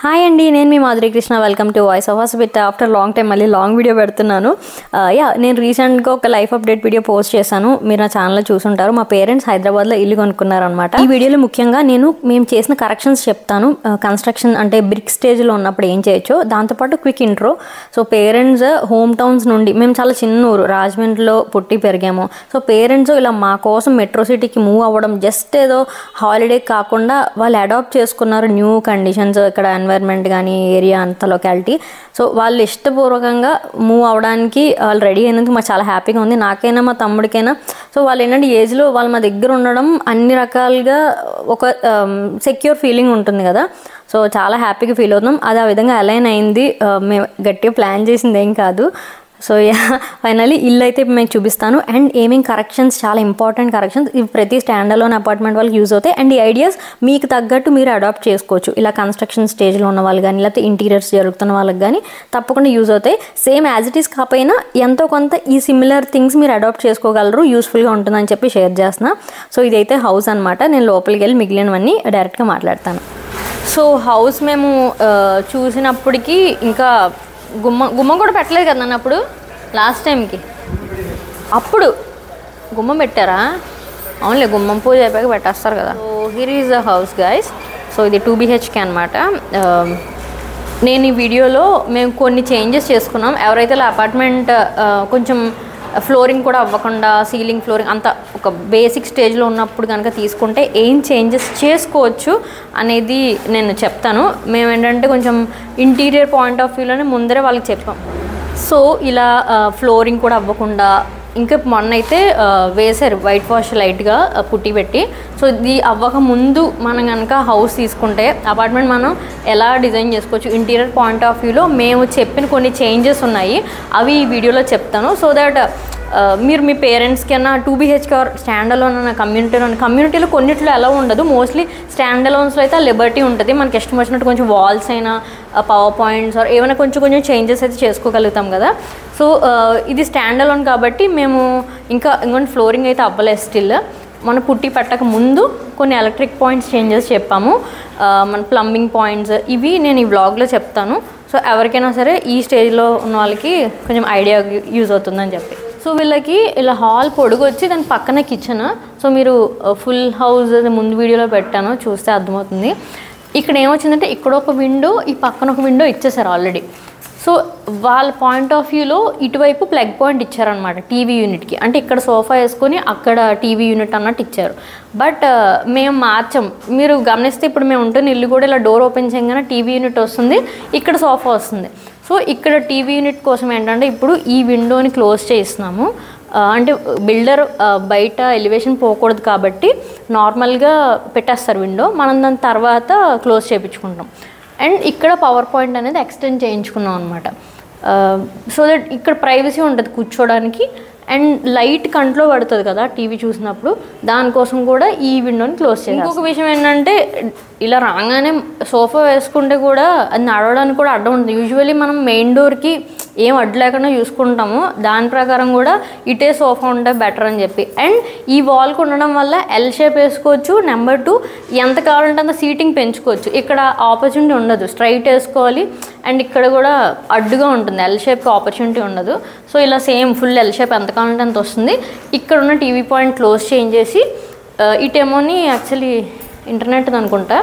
Hi అండి, నేను మీ Madhuri Krishna. Welcome to voice of Hospet. After long time మళ్ళీ లాంగ్ వీడియో పెడుతున్నాను. నేను రీసెంట్గా ఒక లైఫ్ అప్డేట్ వీడియో పోస్ట్ చేశాను. మీరు నా ఛానల్లో చూసుంటారు. మా పేరెంట్స్ హైదరాబాద్లో ఇల్లు కొనుక్కున్నారనమాట. ఈ వీడియోలో ముఖ్యంగా మేము చేసిన కరెక్షన్స్ చెప్తాను. కన్స్ట్రక్షన్ అంటే బ్రిక్ స్టేజ్లో ఉన్నప్పుడు ఏం చేయొచ్చో, దాంతోపాటు quick intro. So parents home towns నుండి, మేము చాలా చిన్న ఊరు రాజమండ్రిలో పుట్టి పెరిగాము. సో పేరెంట్స్ ఇలా మా కోసం మెట్రో సిటీకి మూవ్ అవ్వడం జస్ట్ ఏదో హాలిడే కాకుండా వాళ్ళు అడాప్ట్ చేసుకున్నారు న్యూ కండిషన్స్, ఇక్కడ ఎన్వైర్న్మెంట్ కానీ ఏరియా అంత లొకాలిటీ. సో వాళ్ళు ఇష్టపూర్వకంగా మూవ్ అవ్వడానికి వాళ్ళు రెడీ అయినందుకు మాకు చాలా హ్యాపీగా ఉంది, నాకైనా మా తమ్ముడికైనా. సో వాళ్ళు ఏంటంటే ఏజ్లో వాళ్ళు మా దగ్గర ఉండడం అన్ని రకాలుగా ఒక సెక్యూర్ ఫీలింగ్ ఉంటుంది కదా. సో చాలా హ్యాపీగా ఫీల్ అవుతున్నాం. అది ఆ విధంగా అలైన్ అయింది. మేము గట్టిగా ప్లాన్ చేసింది ఏం కాదు. సో ఫైనలీ ఇల్లు అయితే మేము చూపిస్తాను. అండ్ ఏమేమి కరెక్షన్స్, చాలా ఇంపార్టెంట్ కరెక్షన్స్ ఇవి ప్రతి స్టాండ్ అలోన్ అపార్ట్మెంట్ వాళ్ళకి యూజ్ అవుతాయి. అండ్ ఈ ఐడియాస్ మీకు తగ్గట్టు మీరు అడాప్ట్ చేసుకోవచ్చు. ఇలా కన్స్ట్రక్షన్ స్టేజ్లో ఉన్న వాళ్ళు కానీ, లేకపోతే ఇంటీరియర్స్ జరుగుతున్న వాళ్ళకి కానీ తప్పకుండా యూజ్ అవుతాయి. సేమ్ యాజ్ ఇట్ ఈస్ కాకపోయినా ఎంతో కొంత ఈ సిమిలర్ థింగ్స్ మీరు అడాప్ట్ చేసుకోగలరు, యూస్ఫుల్గా ఉంటుందని చెప్పి షేర్ చేస్తున్నా. సో ఇదైతే హౌస్ అనమాట. నేను లోపలికి వెళ్ళి మిగిలినవన్నీ డైరెక్ట్గా మాట్లాడతాను. సో హౌస్ మేము చూసినప్పటికీ ఇంకా గుమ్మం కూడా పెట్టలేదు కదా నన్ను అప్పుడు లాస్ట్ టైంకి. అప్పుడు గుమ్మం పెట్టారా? అవునులే, గుమ్మం పూజ అయిపోయాక పెట్టేస్తారు కదా. So here is the house guys. So ఇది 2 BHK అనమాట. నేను ఈ వీడియోలో మేము కొన్ని చేంజెస్ చేసుకున్నాం. ఎవరైతే అపార్ట్మెంట్ కొంచెం ఫ్లోరింగ్ కూడా అవ్వకుండా, సీలింగ్ ఫ్లోరింగ్ అంత ఒక బేసిక్ స్టేజ్లో ఉన్నప్పుడు కనుక తీసుకుంటే ఏం చేంజెస్ చేసుకోవచ్చు అనేది నేను చెప్తాను. మేము ఏంటంటే కొంచెం ఇంటీరియర్ పాయింట్ ఆఫ్ వ్యూలోనే ముందరే వాళ్ళకి చెప్పాం. సో ఇలా ఫ్లోరింగ్ కూడా అవ్వకుండా, ఇంకా మొన్న అయితే వేశారు వైట్ వాష్ లైట్గా పుట్టి పెట్టి. సో ఇది అవ్వక ముందు మనం కనుక హౌస్ తీసుకుంటే అపార్ట్మెంట్ మనం ఎలా డిజైన్ చేసుకోవచ్చు ఇంటీరియర్ పాయింట్ ఆఫ్ వ్యూలో మేము చెప్పిన కొన్ని చేంజెస్ ఉన్నాయి, అవి ఈ వీడియోలో చెప్తాను. సో దట్ మీరు మీ పేరెంట్స్కి అన్నా 2 BHK స్టాండ్ అలోన్ అన్న కమ్యూనిటీలో కొన్నిట్లో ఎలా ఉండదు. మోస్ట్లీ స్టాండ్ అలోన్స్లో అయితే లిబర్టీ ఉంటుంది, మనకి ఇష్టం వచ్చినట్టు కొంచెం వాల్స్ అయినా పవర్ పాయింట్స్ ఏమైనా కొంచెం చేంజెస్ అయితే చేసుకోగలుగుతాం కదా. సో ఇది స్టాండ్ అలోన్ కాబట్టి మేము ఇంకొంచెం ఫ్లోరింగ్ అయితే అవ్వలేదు స్టిల్. మన పుట్టి పట్టక ముందు కొన్ని ఎలక్ట్రిక్ పాయింట్స్ చేంజెస్ చెప్పాము, మన ప్లంబింగ్ పాయింట్స్ ఇవి నేను ఈ వ్లాగ్లో చెప్తాను. సో ఎవరికైనా సరే ఈ స్టేజ్లో ఉన్న వాళ్ళకి కొంచెం ఐడియా యూజ్ అవుతుందని చెప్పి. సో వీళ్ళకి ఇలా హాల్ పొడుగు వచ్చి దాని పక్కన కిచెన్. సో మీరు ఫుల్ హౌస్ ముందు వీడియోలో పెట్టాను, చూస్తే అర్థమవుతుంది. ఇక్కడ ఏమొచ్చిందంటే ఇక్కడ ఒక విండో, ఈ పక్కన ఒక విండో ఇచ్చేసారు ఆల్రెడీ. సో వాళ్ళ పాయింట్ ఆఫ్ వ్యూలో ఇటువైపు ప్లగ్ పాయింట్ ఇచ్చారనమాట టీవీ యూనిట్కి. అంటే ఇక్కడ సోఫా వేసుకొని అక్కడ టీవీ యూనిట్ అన్నట్టు ఇచ్చారు. బట్ మేము మార్చాం. మీరు గమనిస్తే ఇప్పుడు మేము ఉంటున్న ఇల్లు కూడా ఇలా డోర్ ఓపెన్ చేయగానే టీవీ యూనిట్ వస్తుంది, ఇక్కడ సోఫా వస్తుంది. సో ఇక్కడ టీవీ యూనిట్ కోసం ఏంటంటే ఇప్పుడు ఈ విండోని క్లోజ్ చేయిస్తున్నాము. అంటే బిల్డర్ బయట ఎలివేషన్ పోకూడదు కాబట్టి నార్మల్గా పెట్టేస్తారు విండో, మనం దాని తర్వాత క్లోజ్ చేయించుకుంటాం. అండ్ ఇక్కడ పవర్ పాయింట్ అనేది ఎక్స్టెండ్ చేయించుకున్నాం అనమాట. సో దట్ ఇక్కడ ప్రైవసీ ఉంటుంది కూర్చోడానికి, అండ్ లైట్ కంట్లో పడుతుంది కదా టీవీ చూసినప్పుడు, దానికోసం కూడా ఈ విండోని క్లోజ్ చేయాలి. ఇంకొక విషయం ఏంటంటే ఇలా రాగానే సోఫా వేసుకుంటే కూడా అది నడవడానికి కూడా అడ్డం ఉంటుంది. యూజువల్లీ మనం మెయిన్ డోర్కి ఏం అడ్డు లేకుండా చూసుకుంటాము, దాని ప్రకారం కూడా ఇటే సోఫా ఉంటే బెటర్ అని చెప్పి. అండ్ ఈ వాల్కి ఉండడం వల్ల ఎల్ షేప్ వేసుకోవచ్చు. నెంబర్ 2 ఎంత కావాలంటే అంత సీటింగ్ పెంచుకోవచ్చు. ఇక్కడ ఆపర్చునిటీ ఉండదు, స్ట్రైట్ వేసుకోవాలి. అండ్ ఇక్కడ కూడా అడ్డుగా ఉంటుంది, ఎల్ షేప్కి ఆపర్చునిటీ ఉండదు. సో ఇలా సేమ్ ఫుల్ ఎల్ షేప్ ఎంత కావాలంటే అంత వస్తుంది. ఇక్కడ ఉన్న టీవీ పాయింట్ క్లోజ్ చేంజేసి ఇటేమోని యాక్చువల్లీ ఇంటర్నెట్ అనుకుంటా,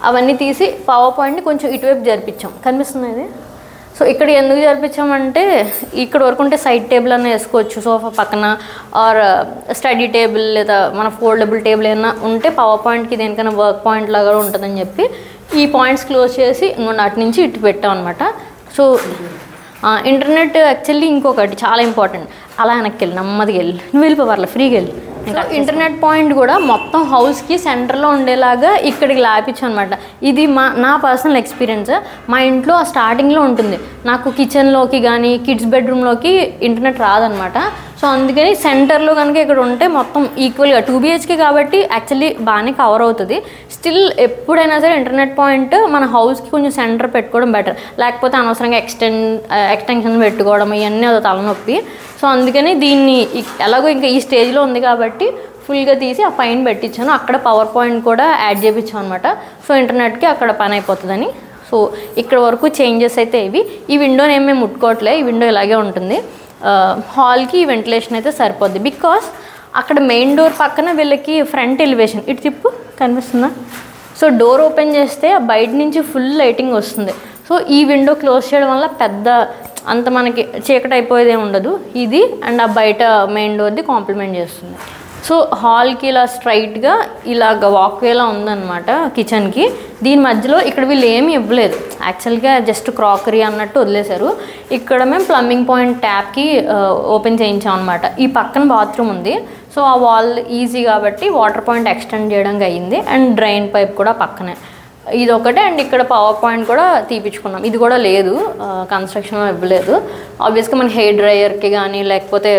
అవన్నీ తీసి పవర్ పాయింట్ని కొంచెం ఇటువైపు జరిపించాం. కనిపిస్తుంది ఇది. సో ఇక్కడ ఎందుకు జరిపించామంటే ఇక్కడ వరకు ఉంటే సైడ్ టేబుల్ అన్న వేసుకోవచ్చు సోఫా పక్కన, ఆర్ స్టడీ టేబుల్ లేదా మన ఫోల్డబుల్ టేబుల్ ఏమైనా ఉంటే పవర్ పాయింట్కి దేనికైనా వర్క్ పాయింట్ లాగా ఉంటుందని చెప్పి ఈ పాయింట్స్ క్లోజ్ చేసి ఇంకొండ అటు నుంచి ఇటు పెట్టాం అనమాట. సో ఇంటర్నెట్ యాక్చువల్లీ ఇంకొకటి చాలా ఇంపార్టెంట్. అలా వెనక్కి వెళ్ళి నెమ్మదిగా వెళ్ళి, నువ్వు వెళ్ళిపోవర్లే ఫ్రీగా వెళ్ళి. ఇంకా ఇంటర్నెట్ పాయింట్ కూడా మొత్తం హౌస్కి సెంటర్లో ఉండేలాగా ఇక్కడికి లాపించాం అనమాట. ఇది నా పర్సనల్ ఎక్స్పీరియన్స్. మా ఇంట్లో స్టార్టింగ్లో ఉంటుంది, నాకు కిచెన్లోకి కానీ కిడ్స్ బెడ్రూమ్లోకి ఇంటర్నెట్ రాదనమాట. సో అందుకని సెంటర్లో కనుక ఇక్కడ ఉంటే మొత్తం ఈక్వల్గా 2 BHK కాబట్టి యాక్చువల్లీ బాగానే కవర్ అవుతుంది. స్టిల్ ఎప్పుడైనా సరే ఇంటర్నెట్ పాయింట్ మన హౌస్కి కొంచెం సెంటర్ పెట్టుకోవడం బెటర్, లేకపోతే అనవసరంగా ఎక్స్టెన్షన్ పెట్టుకోవడం ఇవన్నీ అది తలనొప్పి. సో అందుకని దీన్ని ఎలాగో ఇంకా ఈ స్టేజ్లో ఉంది కాబట్టి ఫుల్గా తీసి ఆ పైన పెట్టించాను. అక్కడ పవర్ పాయింట్ కూడా యాడ్ చేయించాను అనమాట. సో ఇంటర్నెట్కి అక్కడ పని అయిపోతుందని. సో ఇక్కడ వరకు చేంజెస్ అయితే ఇవి. ఈ విండోని ఏం మేము ముట్టుకోవట్లే, ఈ విండో ఇలాగే ఉంటుంది. హాల్కి వెంటిలేషన్ అయితే సరిపోద్ది. బికాస్ అక్కడ మెయిన్ డోర్ పక్కన వీళ్ళకి ఫ్రంట్ ఎలివేషన్, ఇటు తిప్పు కనిపిస్తుందా? సో డోర్ ఓపెన్ చేస్తే బయట నుంచి ఫుల్ లైటింగ్ వస్తుంది. సో ఈ విండో క్లోజ్ చేయడం వల్ల పెద్ద అంత మనకి చీకటి అయిపోయేదే ఉండదు. ఇది అండ్ ఆ బయట మెయిన్ డోర్ది కాంప్లిమెంట్ చేస్తుంది. సో హాల్కి ఇలా స్ట్రైట్గా ఇలాగ వాక్వేలా ఉందన్నమాట కిచెన్కి. దీని మధ్యలో ఇక్కడ వీళ్ళు ఏమీ ఇవ్వలేదు, యాక్చువల్గా జస్ట్ క్రాకరీ అన్నట్టు వదిలేశారు. ఇక్కడ మేము ప్లంబింగ్ పాయింట్ ట్యాప్కి ఓపెన్ చేయించాం అనమాట. ఈ పక్కన బాత్రూమ్ ఉంది. సో ఆ వాల్ ఈజీ కాబట్టి వాటర్ పాయింట్ ఎక్స్టెండ్ చేయడానికి అయ్యింది. అండ్ డ్రైన్ పైప్ కూడా పక్కనే ఇది ఒకటే. అండ్ ఇక్కడ పవర్ పాయింట్ కూడా తీపించుకున్నాం, ఇది కూడా లేదు, కన్స్ట్రక్షన్ ఇవ్వలేదు. ఆబ్వియస్గా మన హెయిర్ డ్రైయర్కి కానీ లేకపోతే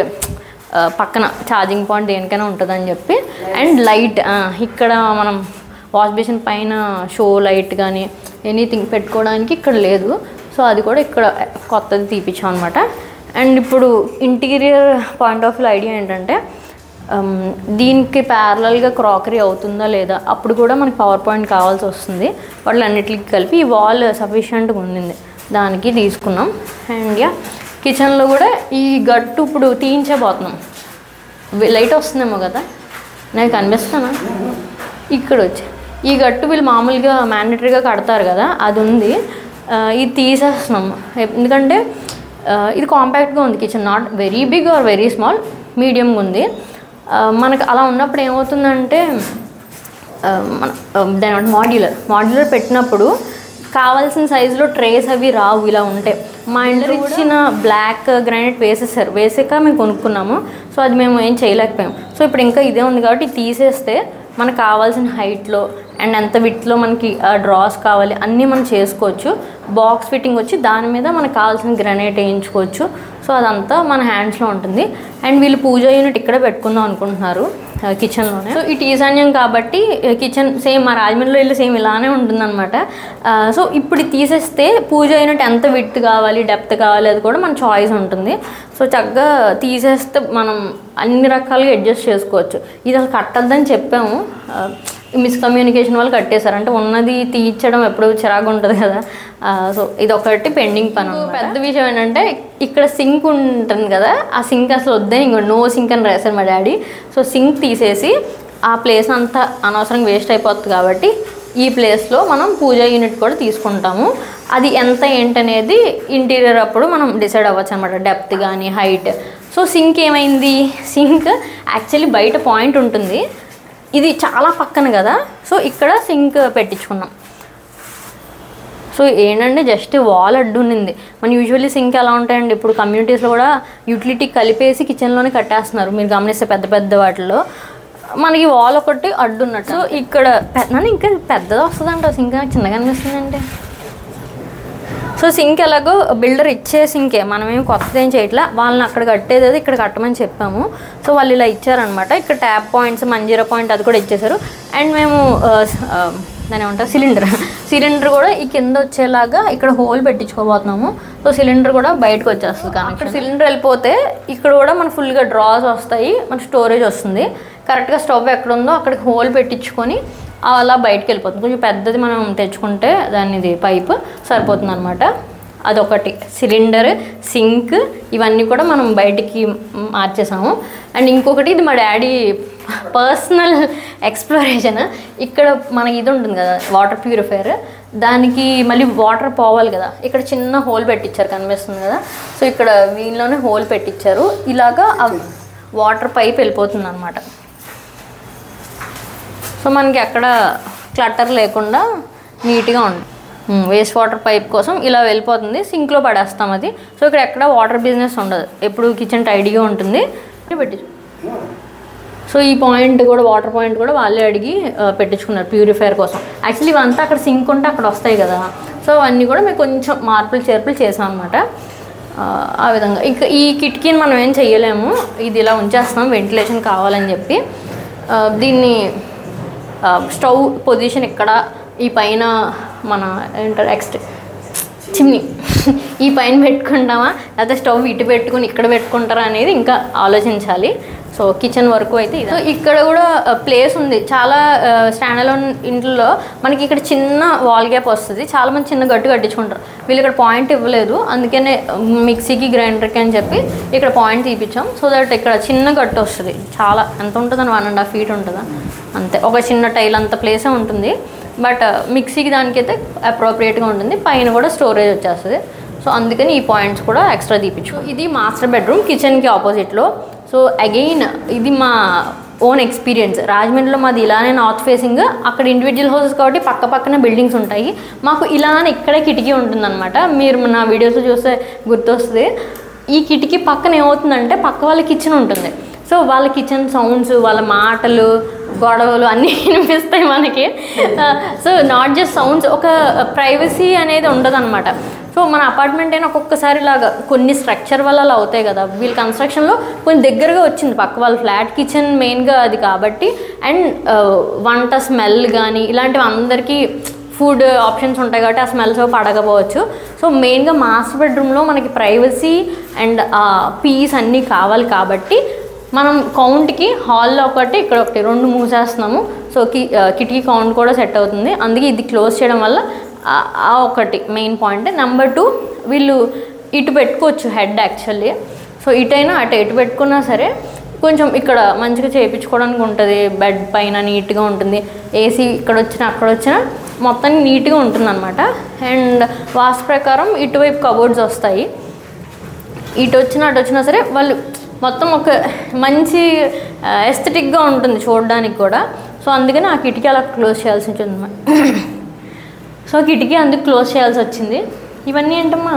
పక్కన ఛార్జింగ్ పాయింట్ దేనికైనా ఉంటుందని చెప్పి. అండ్ లైట్ ఇక్కడ మనం వాష్ బేసిన్ పైన షో లైట్ కానీ ఎనీథింగ్ పెట్టుకోవడానికి ఇక్కడ లేదు. సో అది కూడా ఇక్కడ కొత్తది తీపిచ్చాం అనమాట. అండ్ ఇప్పుడు interior point of view idea ఏంటంటే దీనికి ప్యారలల్గా క్రాకరీ అవుతుందా లేదా, అప్పుడు కూడా మనకి పవర్ పాయింట్ కావాల్సి వస్తుంది. వాటిలన్నిటికి కలిపి ఈ వాల్ సఫిషియెంట్గా ఉండింది, దానికి తీసుకున్నాం. అండ్ యా కిచెన్లో కూడా ఈ గట్టు ఇప్పుడు తీయించబోతున్నాం. లైట్ వస్తుందేమో కదా, నాకు కనిపిస్తానా? ఇక్కడ వచ్చి ఈ గట్టు వీళ్ళు మామూలుగా మ్యాండటరీగా కడతారు కదా, అది ఉంది. ఇది తీసేస్తున్నాము ఎందుకంటే ఇది కాంపాక్ట్గా ఉంది kitchen, not very big or very small, మీడియంగా ఉంది. మనకు అలా ఉన్నప్పుడు ఏమవుతుందంటే దాని మాడ్యులర్ పెట్టినప్పుడు కావాల్సిన సైజులో ట్రేస్ అవి రావు, ఇలా ఉంటాయి. మా ఇంట్లో ఇచ్చిన బ్లాక్ గ్రానైట్ వేసాక మేము కొనుక్కున్నాము. సో అది మేము ఏం చేయలేకపోయాం. సో ఇప్పుడు ఇంకా ఇదే ఉంది కాబట్టి తీసేస్తే మనకు కావాల్సిన హైట్లో అండ్ ఎంత విడ్త్లో మనకి డ్రాస్ కావాలి అన్నీ మనం చేసుకోవచ్చు. బాక్స్ ఫిట్టింగ్ వచ్చి దాని మీద మనకు కావాల్సిన గ్రానైట్ వేయించుకోవచ్చు. సో అదంతా మన హ్యాండ్స్లో ఉంటుంది. అండ్ వీళ్ళు పూజ యూనిట్ ఇక్కడ పెట్టుకుందాం అనుకుంటున్నారు కిచెన్లోనే. సో ఇటు ఈశాన్యం కాబట్టి కిచెన్ సేమ్ మా రాజమండ్రిలో ఇల్లు సేమ్ ఇలానే ఉంటుందన్నమాట. సో ఇప్పుడు తీసేస్తే పూజ యూనిట్ ఎంత విడ్త్ కావాలి డెప్త్ కావాలి అది కూడా మన చాయిస్ ఉంటుంది. సో చక్కగా తీసేస్తే మనం అన్ని రకాలుగా అడ్జస్ట్ చేసుకోవచ్చు. ఇది అసలు కట్టద్దని చెప్పాము, మిస్కమ్యూనికేషన్ వాళ్ళు కట్టేశారు. అంటే ఉన్నది తీయించడం ఎప్పుడు చిరాకు ఉంటుంది కదా. సో ఇది ఒకటి పెండింగ్ పని. పెద్ద విషయం ఏంటంటే ఇక్కడ సింక్ ఉంటుంది కదా, ఆ సింక్ అసలు వద్దని ఇంకో నో సింక్ అని రాశారు మా డాడీ. సో సింక్ తీసేసి ఆ ప్లేస్ అంతా అనవసరంగా వేస్ట్ అయిపోతుంది కాబట్టి ఈ ప్లేస్లో మనం పూజా యూనిట్ కూడా తీసుకుంటాము. అది ఎంత ఏంటనేది ఇంటీరియర్ అప్పుడు మనం డిసైడ్ అవ్వచ్చు అనమాట, డెప్త్ కానీ హైట్. సో సింక్ ఏమైంది, సింక్ యాక్చువల్లీ బయట పాయింట్ ఉంటుంది, ఇది చాలా పక్కన కదా. సో ఇక్కడ సింక్ పెట్టించుకున్నాం. సో ఏంటంటే జస్ట్ వాల్ అడ్డు ఉన్నింది. మన యూజువల్లీ సింక్ ఎలా ఉంటాయండి, ఇప్పుడు కమ్యూనిటీస్లో కూడా యూటిలిటీ కలిపేసి కిచెన్లోనే కట్టేస్తున్నారు. మీరు గమనిస్తే పెద్ద పెద్ద వాటిల్లో మనకి వాల్ ఒకటి అడ్డు ఉన్నట్టు. సో ఇక్కడ ఇంకా పెద్దది వస్తుందంట సింక్, నాకు చిన్నగా అనిపిస్తుందంటే. సో సింక్ ఎలాగో బిల్డర్ ఇచ్చే సింకే, మనమేం కొత్తది ఏం చేయట్లా, వాళ్ళని అక్కడ కట్టేది అది ఇక్కడ కట్టమని చెప్పాము. సో వాళ్ళు ఇలా ఇచ్చారనమాట. ఇక్కడ ట్యాప్ పాయింట్స్ మంజీరా పాయింట్ అది కూడా ఇచ్చేసారు. అండ్ మేము దాని ఏమంటారు సిలిండర్ కూడా ఈ కింద వచ్చేలాగా ఇక్కడ హోల్ పెట్టించుకోబోతున్నాము. సో సిలిండర్ కూడా బయటకు వచ్చేస్తుంది. కానీ ఇక్కడ సిలిండర్ వెళ్ళిపోతే ఇక్కడ కూడా మన ఫుల్గా డ్రాస్ వస్తాయి, మన స్టోరేజ్ వస్తుంది. కరెక్ట్గా స్టవ్ ఎక్కడ ఉందో అక్కడికి హోల్ పెట్టించుకొని అలా బయటకు వెళ్ళిపోతుంది. కొంచెం పెద్దది మనం తెచ్చుకుంటే దానిది పైప్ సరిపోతుంది అనమాట. అదొకటి సిలిండర్, సింక్ ఇవన్నీ కూడా మనం బయటికి మార్చేసాము. అండ్ ఇంకొకటి ఇది మా డాడీ పర్సనల్ ఎక్స్ప్లోరేషన్. ఇక్కడ మనకి ఇది ఉంటుంది కదా వాటర్ ప్యూరిఫైయర్, దానికి మళ్ళీ వాటర్ పోవాలి కదా, ఇక్కడ చిన్న హోల్ పెట్టించారు కనిపిస్తుంది కదా. సో ఇక్కడ వీళ్ళలోనే హోల్ పెట్టించారు, ఇలాగా వాటర్ పైప్ వెళ్ళిపోతుంది అనమాట. సో మనకి అక్కడ క్లటర్ లేకుండా నీట్గా ఉంటుంది. వేస్ట్ వాటర్ పైప్ కోసం ఇలా వెళ్ళిపోతుంది, సింక్లో పడేస్తాం అది. సో ఇక్కడ ఎక్కడ వాటర్ బిజినెస్ ఉండదు, ఎప్పుడు కిచెన్ టైడీగా ఉంటుంది పెట్టి. సో ఈ పాయింట్ కూడా వాటర్ పాయింట్ కూడా వాళ్ళే అడిగి పెట్టించుకున్నారు ప్యూరిఫైయర్ కోసం. యాక్చువల్లీ ఇవంతా అక్కడ సింక్ ఉంటే అక్కడ వస్తాయి కదా. సో అవన్నీ కూడా మేము కొంచెం మార్పులు చేర్పులు చేసాం అనమాట. ఆ విధంగా ఇంకా ఈ కిటికీని మనం ఏం చెయ్యలేము, ఇది ఇలా ఉంచేస్తాం వెంటిలేషన్ కావాలని చెప్పి. దీన్ని స్టవ్ పొజిషన్ ఇక్కడ ఈ పైన మన ఏంటారు చిమ్నీ ఈ పైన పెట్టుకుంటామా లేకపోతే స్టవ్ ఇటు పెట్టుకుని ఇక్కడ పెట్టుకుంటారా అనేది ఇంకా ఆలోచించాలి. సో సో కిచెన్ వరకు అయితే ఇది. ఇక్కడ కూడా ప్లేస్ ఉంది చాలా. స్టాండ్ అలోన్ ఇంట్లో మనకి ఇక్కడ చిన్న వాల్ గ్యాప్ వస్తుంది, చాలా మంది చిన్న గట్టు కట్టించుకుంటారు. వీళ్ళు ఇక్కడ పాయింట్ ఇవ్వలేదు, అందుకనే మిక్సీకి గ్రైండర్కి అని చెప్పి ఇక్కడ పాయింట్ తీపించాం. సో దట్ ఇక్కడ చిన్న గట్టు వస్తుంది. చాలా ఎంత ఉంటుందని 1.5 feet ఉంటుందా అంతే, ఒక చిన్న టైల్ అంత ప్లేసే ఉంటుంది. బట్ మిక్సీకి దానికైతే అప్రోప్రియేట్గా ఉంటుంది. పైన కూడా స్టోరేజ్ వచ్చేస్తుంది. సో అందుకని ఈ పాయింట్స్ కూడా ఎక్స్ట్రా తీపించు. ఇది మాస్టర్ బెడ్రూమ్ కిచెన్కి ఆపోజిట్లో. సో అగైన్ ఇది మా ఓన్ ఎక్స్పీరియన్స్. రాజమండ్రిలో మాది ఇలానే నార్త్ ఫేసింగ్, అక్కడ ఇండివిజువల్ హౌసెస్ కాబట్టి పక్క పక్కన బిల్డింగ్స్ ఉంటాయి. మాకు ఇలానే ఇక్కడే కిటికీ ఉంటుందన్నమాట. మీరు నా వీడియోస్లో చూస్తే గుర్తొస్తుంది. ఈ కిటికీ పక్కన ఏమవుతుందంటే పక్క వాళ్ళ కిచెన్ ఉంటుంది. సో వాళ్ళ కిచెన్ సౌండ్స్, వాళ్ళ మాటలు, గొడవలు అన్నీ వినిపిస్తాయి మనకి. సో నాట్ జస్ట్ సౌండ్స్, ఒక ప్రైవసీ అనేది ఉండదు అనమాట. సో మన అపార్ట్మెంట్ అయినా ఒక్కొక్కసారి ఇలాగా కొన్ని స్ట్రక్చర్ వల్ల అలా అవుతాయి కదా. వీళ్ళ కన్స్ట్రక్షన్లో కొంచెం దగ్గరగా వచ్చింది పక్క వాళ్ళ ఫ్లాట్ కిచెన్ మెయిన్గా అది కాబట్టి. అండ్ వంట స్మెల్ కానీ ఇలాంటివి అందరికీ ఫుడ్ ఆప్షన్స్ ఉంటాయి కాబట్టి ఆ స్మెల్స్ పడకపోవచ్చు. సో మెయిన్గా మాస్టర్ బెడ్రూమ్లో మనకి ప్రైవసీ అండ్ పీస్ అన్నీ కావాలి కాబట్టి మనం కౌంట్కి హాల్లో ఒకటి ఇక్కడ ఒకటి 2 మూసేస్తున్నాము. సో కిటికీ కౌంట్ కూడా సెట్ అవుతుంది. అందుకే ఇది క్లోజ్ చేయడం వల్ల ఆ ఒకటి మెయిన్ పాయింట్. నెంబర్ 2, వీళ్ళు ఇటు పెట్టుకోవచ్చు హెడ్ యాక్చువల్లీ. సో ఇటైనా అటు ఎటు పెట్టుకున్నా సరే కొంచెం ఇక్కడ మంచిగా చేయించుకోవడానికి ఉంటుంది. బెడ్ పైన నీట్గా ఉంటుంది. ఏసీ ఇక్కడ వచ్చినా అక్కడ వచ్చినా మొత్తం నీట్గా ఉంటుంది అనమాట. అండ్ వాస్తు ప్రకారం ఇటువైపు కబోర్డ్స్ వస్తాయి. ఇటు వచ్చినా అటు వచ్చినా సరే వాళ్ళు మొత్తం ఒక మంచి ఎస్థెటిక్గా ఉంటుంది చూడడానికి కూడా. సో అందుకని ఆ కిటికీ అలా క్లోజ్ చేయాల్సి ఉంటుంది అన్నమాట. సో కిటికీ అందుకు క్లోజ్ చేయాల్సి వచ్చింది. ఇవన్నీ ఏంటమ్మా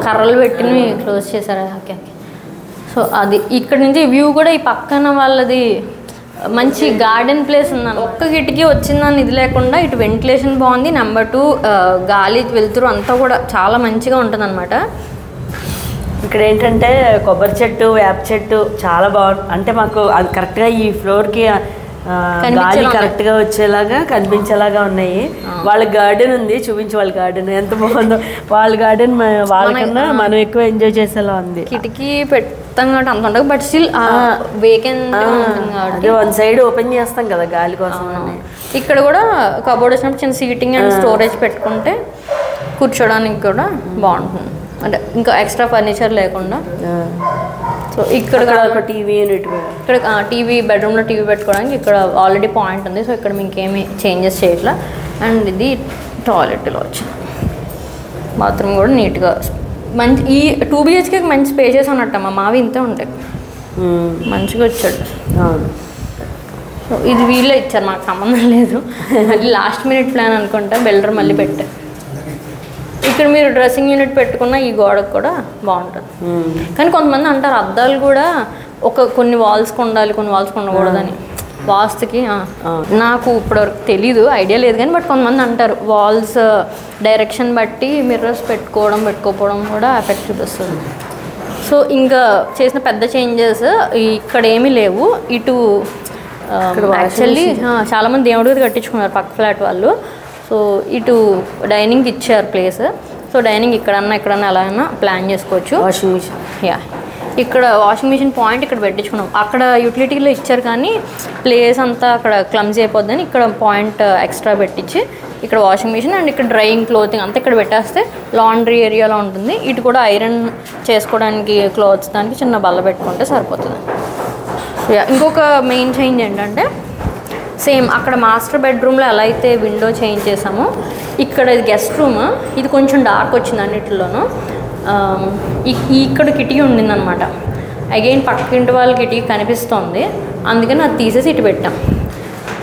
కర్రలు పెట్టినవి క్లోజ్ చేశారు. Okay okay. సో అది ఇక్కడ నుంచి వ్యూ కూడా ఈ పక్కన వాళ్ళది మంచి గార్డెన్ ప్లేస్ ఉందన్న. ఒక్క కిటికీ వచ్చిందని ఇది లేకుండా ఇటు వెంటిలేషన్ బాగుంది. నెంబర్ 2 గాలి వెలుతురు అంతా కూడా చాలా మంచిగా ఉంటుంది అనమాట. ఇక్కడ ఏంటంటే కొబ్బరి చెట్టు, వేప చెట్టు చాలా బాగుంది. అంటే మాకు అది కరెక్ట్గా ఈ ఫ్లోర్కి గాలి కరెక్ట్గా వచ్చేలాగా కనిపించేలాగా ఉన్నాయి. వాళ్ళ గార్డెన్ ఉంది, చూపించి వాళ్ళ గార్డెన్ ఎంత బాగుందో. వాళ్ళ గార్డెన్ వాళ్ళకన్నా మనం ఎక్కువ ఎంజాయ్ చేసేలా ఉంది. కిటికీ పెడతాం కాబట్టి అంత ఉండదు, బట్ స్టిల్ వేకెంట్ ఉంటుంది కాబట్టి 1 side ఓపెన్ చేస్తాం కదా గాలి కోసం. ఇక్కడ కూడా కబోర్డ్ వచ్చినప్పుడు చిన్న సీటింగ్ అండ్ స్టోరేజ్ పెట్టుకుంటే కూర్చోడానికి కూడా బాగుంటుంది. అంటే ఇంకా ఎక్స్ట్రా ఫర్నిచర్ లేకుండా. సో ఇక్కడ ఒక టీవీ యూనిట్, ఇక్కడ టీవీ బెడ్రూమ్లో టీవీ పెట్టుకోవడానికి ఇక్కడ ఆల్రెడీ పాయింట్ ఉంది. సో ఇక్కడ ఇంకేమీ చేంజెస్ చేయట్లా. అండ్ ఇది టాయిలెట్లో వచ్చింది. బాత్రూమ్ కూడా నీట్గా మంచి. ఈ 2 BHK మంచి స్పేసెస్ అన్నట్టమ్మా. మావి ఇంతే ఉంటాయి. మంచిగా వచ్చాడు. సో ఇది వీళ్ళే ఇచ్చారు, మాకు సంబంధం లేదు. మళ్ళీ లాస్ట్ మినిట్ ప్లాన్ అనుకుంటా, బిల్డర్ మళ్ళీ పెట్టారు. ఇక్కడ మీరు డ్రెస్సింగ్ యూనిట్ పెట్టుకున్న ఈ గోడకు కూడా బాగుంటుంది. కానీ కొంతమంది అంటారు అద్దాలు కూడా కొన్ని వాల్స్కి ఉండాలి, కొన్ని వాల్స్కి ఉండకూడదని. వాస్తుకి నాకు ఇప్పటివరకు తెలీదు, ఐడియా లేదు. కానీ బట్ కొంతమంది అంటారు వాల్స్ డైరెక్షన్ బట్టి మిర్రర్స్ పెట్టుకోకపోవడం కూడా ఎఫెక్ట్ చూపిస్తుంది. సో ఇంకా చేసిన పెద్ద చేంజెస్ ఇక్కడ ఏమీ లేవు. ఇటు యాక్చువల్లీ చాలామంది దేవుడి గది కట్టించుకున్నారు పక్క ఫ్లాట్ వాళ్ళు. సో ఇటు డైనింగ్ ఇచ్చారు ప్లేస్. సో డైనింగ్ ఎక్కడన్నా ఎలా అయినా ప్లాన్ చేసుకోవచ్చు. వాషింగ్ మిషన్, ఇక్కడ వాషింగ్ మిషన్ పాయింట్ ఇక్కడ పెట్టించుకున్నాం. అక్కడ యూటిలిటీలో ఇచ్చారు కానీ ప్లేస్ అంతా అక్కడ క్లమ్జీ అయిపోద్దని ఇక్కడ పాయింట్ ఎక్స్ట్రా పెట్టించి ఇక్కడ వాషింగ్ మిషన్ అండ్ ఇక్కడ డ్రైయింగ్ క్లోతింగ్ అంతా ఇక్కడ పెట్టేస్తే లాండ్రీ ఏరియాలో ఉంటుంది. ఇటు కూడా ఐరన్ చేసుకోవడానికి క్లోత్స్ దానికి చిన్న బల్ల పెట్టుకుంటే సరిపోతుంది. ఇంకొక మెయిన్ చేంజ్ ఏంటంటే సేమ్ అక్కడ మాస్టర్ బెడ్రూమ్లో ఎలా అయితే విండో చేంజ్ చేసామో ఇక్కడ ఇది గెస్ట్ రూమ్. ఇది కొంచెం డార్క్ వచ్చింది అన్నిటిలోనూ. ఇక్కడ కిటికీ ఉండిందనమాట. అగైన్ పక్కింటి వాళ్ళ కిటికీ కనిపిస్తుంది, అందుకని అది తీసేసి ఇటు పెట్టాం.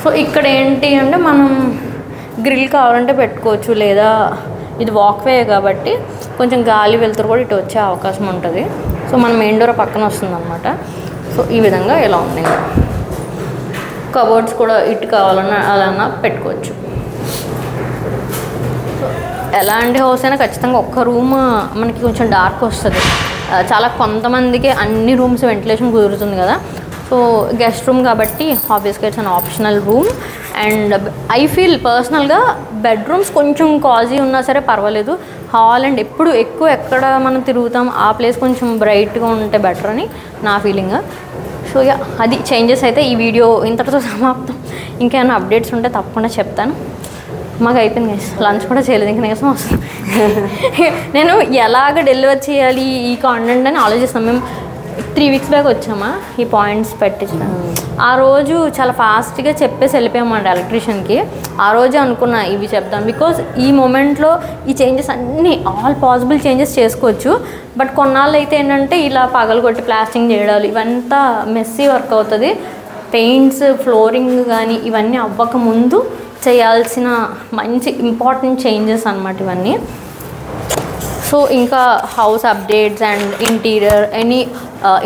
సో ఇక్కడ ఏంటి అంటే మనం గ్రిల్ కావాలంటే పెట్టుకోవచ్చు, లేదా ఇది వాక్వే కాబట్టి కొంచెం గాలి వెలుతురు కూడా ఇటు వచ్చే అవకాశం ఉంటుంది. సో మన మెయిన్ డోర్ పక్కన వస్తుంది అనమాట. సో ఈ విధంగా ఇలా ఉంది. కబోర్డ్స్ కూడా ఇటు కావాలన్నా అలా పెట్టుకోవచ్చు. ఎలాంటి హౌస్ అయినా ఖచ్చితంగా ఒక్క రూమ్ మనకి కొంచెం డార్క్ వస్తుంది. చాలా కొంతమందికి అన్ని రూమ్స్ వెంటిలేషన్ కుదురుతుంది కదా. సో గెస్ట్ రూమ్ కాబట్టి ఆబ్వియస్గా it's an optional room. And I feel పర్సనల్గా బెడ్రూమ్స్ కొంచెం కాజీ ఉన్నా సరే పర్వాలేదు. హాల్ అండ్ ఎక్కడ మనం తిరుగుతాం ఆ ప్లేస్ కొంచెం బ్రైట్గా ఉంటే బెటర్ అని నా ఫీలింగ్. సో సో యా అది చేంజెస్ అయితే ఈ వీడియో ఇంతటితో సమాప్తం. ఇంకేమైనా అప్డేట్స్ ఉంటే తప్పకుండా చెప్తాను. మాకు అయిపోయింది గైస్, లంచ్ కూడా చేయలేదు, ఇంకా నీరసం వస్తుంది. నేను ఎలాగ డెలివర్ చేయాలి ఈ కాంటెంట్ అని ఆలోచిస్తాను. మేము 3 weeks బ్యాక్ వచ్చామా ఈ పాయింట్స్ పెట్టించాను. ఆ రోజు చాలా ఫాస్ట్గా చెప్పేసి వెళ్ళిపోయామండి ఎలక్ట్రీషియన్కి. ఆ రోజే అనుకున్నా ఇవి చెప్తాం, బికాజ్ ఈ మూమెంట్లో ఈ చేంజెస్ అన్నీ ఆల్ పాసిబుల్ చేంజెస్ చేసుకోవచ్చు. బట్ కొన్నాళ్ళు అయితే ఏంటంటే ఇలా పగలగొట్టి ప్లాస్టింగ్ చేయడాలు ఇవంతా మెస్సీ వర్క్ అవుతుంది. పెయింట్స్, ఫ్లోరింగ్ కానీ ఇవన్నీ అవ్వక ముందు చేయాల్సిన మంచి ఇంపార్టెంట్ చేంజెస్ అన్నమాట ఇవన్నీ. సో ఇంకా house updates and interior any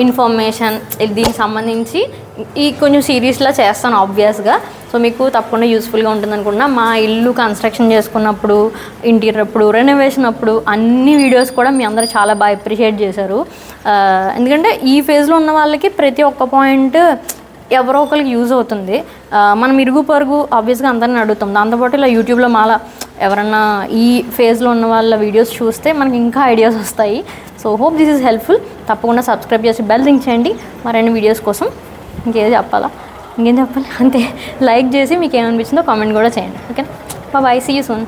information దీనికి సంబంధించి ఈ కొంచెం సిరీస్లా చేస్తాను ఆబ్వియస్గా. సో మీకు తప్పకుండా యూస్ఫుల్గా ఉంటుంది అనుకుంటున్నా. మా ఇల్లు కన్స్ట్రక్షన్ చేసుకున్నప్పుడు, ఇంటీరియర్ అప్పుడు, రెనోవేషన్ అప్పుడు అన్ని వీడియోస్ కూడా మీ అందరూ చాలా బాగా అప్రిషియేట్ చేశారు. ఎందుకంటే ఈ ఫేజ్లో ఉన్న వాళ్ళకి ప్రతి ఒక్క పాయింట్ ఎవరో ఒకరికి యూజ్ అవుతుంది. మనం ఇరుగు పరుగు ఆబ్వియస్గా అందరిని అడుగుతాం. దాంతోపాటు ఇలా యూట్యూబ్లో మాలా ఎవరన్నా ఈ ఫేజ్లో ఉన్న వాళ్ళ వీడియోస్ చూస్తే మనకి ఇంకా ఐడియాస్ వస్తాయి. So hope this is helpful. తప్పకుండా సబ్స్క్రైబ్ చేసి బెల్ రింగ్ చేయండి మరిన్ని వీడియోస్ కోసం. ఇంకేం చెప్పాలి అంతే. లైక్ చేసి మీకు ఏమనిపించిందో కామెంట్ కూడా చేయండి. Okay, bye, see you soon.